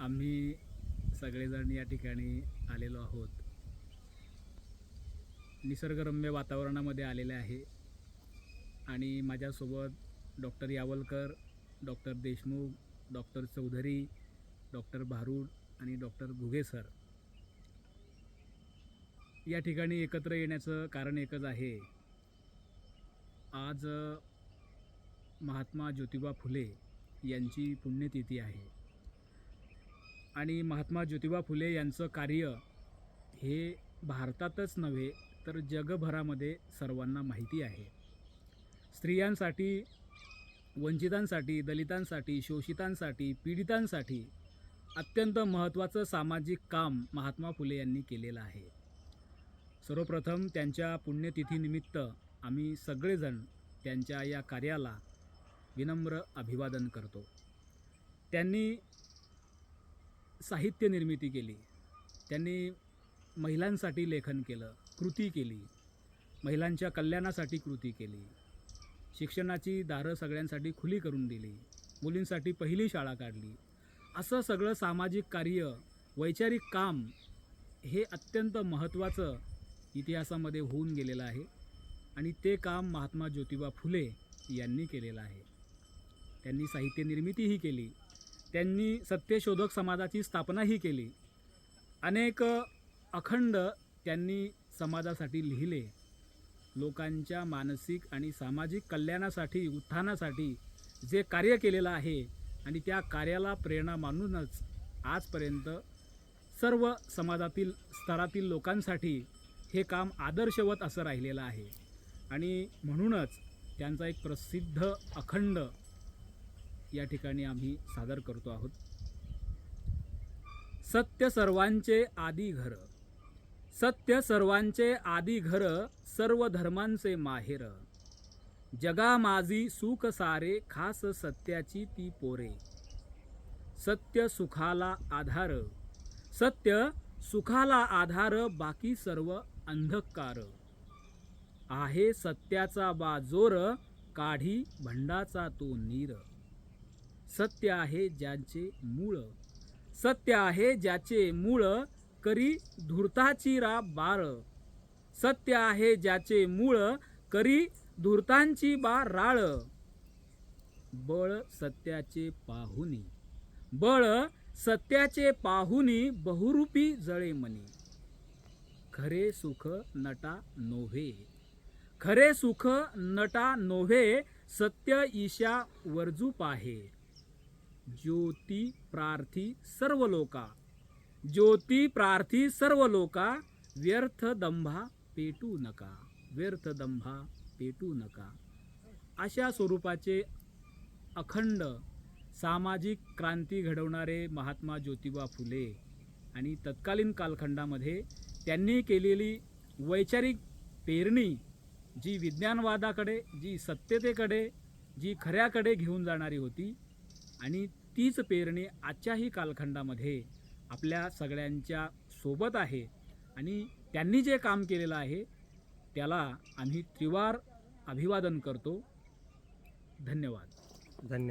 आम्ही सगळेजण या ठिकाणी आलेलो आहोत. निसर्गरम्य वातावरणामध्ये आलेले आहे आणि माझ्यासोबत doctor Yavalkar, doctor Deshmukh, doctor Chaudhari, doctor Bharud आणि डॉक्टर घुगे सर या ठिकाणी एकत्र येण्याचं कारण एकच आहे. आज महात्मा ज्योतिबा फुले यांची पुण्यतिथी आहे आणि महात्मा ज्योतिबा फुले यांचं कार्य हे भारतातच नव्हे तर जगभरामध्ये सर्वांना माहिती आहे. स्त्रियांसाठी, वंचितांसाठी, दलितांसाठी, शोषितांसाठी, पीडितांसाठी अत्यंत महत्त्वाचं सामाजिक काम महात्मा फुले यांनी केलेलं आहे. सर्वप्रथम त्यांच्या पुण्यतिथीनिमित्त आम्ही सगळेजण त्यांच्या या कार्याला विनम्र अभिवादन करतो. त्यांनी साहित्य निर्मिती केली, त्यांनी महिलांसाठी लेखन केलं, कृती केली, महिलांच्या कल्याणासाठी कृती केली, शिक्षणाची दारं सगळ्यांसाठी खुली करून दिली, मुलींसाठी पहिली शाळा काढली. असं सगळं सामाजिक कार्य, वैचारिक काम हे अत्यंत महत्त्वाचं इतिहासामध्ये होऊन गेलेलं आहे आणि ते काम महात्मा ज्योतिबा फुले यांनी केलेलं आहे. त्यांनी साहित्य निर्मितीही केली, त्यांनी सत्यशोधक समाजाची स्थापनाही केली, अनेक अखंड त्यांनी समाजासाठी लिहिले. लोकांच्या मानसिक आणि सामाजिक कल्याणासाठी, उत्थानासाठी जे कार्य केलेलं आहे आणि त्या कार्याला प्रेरणा मानूनच आजपर्यंत सर्व समाजातील स्तरातील लोकांसाठी हे काम आदर्शवत असं राहिलेलं आहे आणि म्हणूनच त्यांचा एक प्रसिद्ध अखंड या ठिकाणी आम्ही सादर करतो आहोत. सत्य सर्वांचे आदी घर, सत्य सर्वांचे आदी घर, सर्व धर्मांचे माहेर. जगा माझी सुख सारे, खास सत्याची ती पोरे. सत्य सुखाला आधार, सत्य सुखाला आधार, बाकी सर्व अंधकार. आहे सत्याचा बाजोर, काढी भंडाचा तो नीर. सत्य आहे ज्याचे मूळ, सत्य आहे ज्याचे मूळ, करी धूर्ताची रा बाळ. सत्य आहे ज्याचे मूळ, करी धूर्तांची बा राळ. बळ सत्याचे पाहुनी, बळ सत्याचे पाहुनी, बहुरूपी जळे मनी. खरे सुख नटा नोव्हे, खरे सुख नटा नोव्हे, सत्य ईशा वर्जू पाहे. ज्योती प्रार्थी सर्व लोका, ज्योती प्रार्थी सर्व लोका, व्यर्थ दंभा पेटू नका, व्यर्थ दंभा पेटू नका. अशा स्वरूपाचे अखंड सामाजिक क्रांती घडवणारे महात्मा ज्योतिबा फुले आणि तत्कालीन कालखंडामध्ये त्यांनी केलेली वैचारिक पेरणी जी विज्ञानवादाकडे, जी सत्यतेकडे, जी खऱ्याकडे घेऊन जाणारी होती आणि तीच पेरणी आजच्याही कालखंडामध्ये आपल्या सगळ्यांच्या सोबत आहे आणि त्यांनी जे काम केलेलं आहे त्याला आम्ही त्रिवार अभिवादन करतो. धन्यवाद.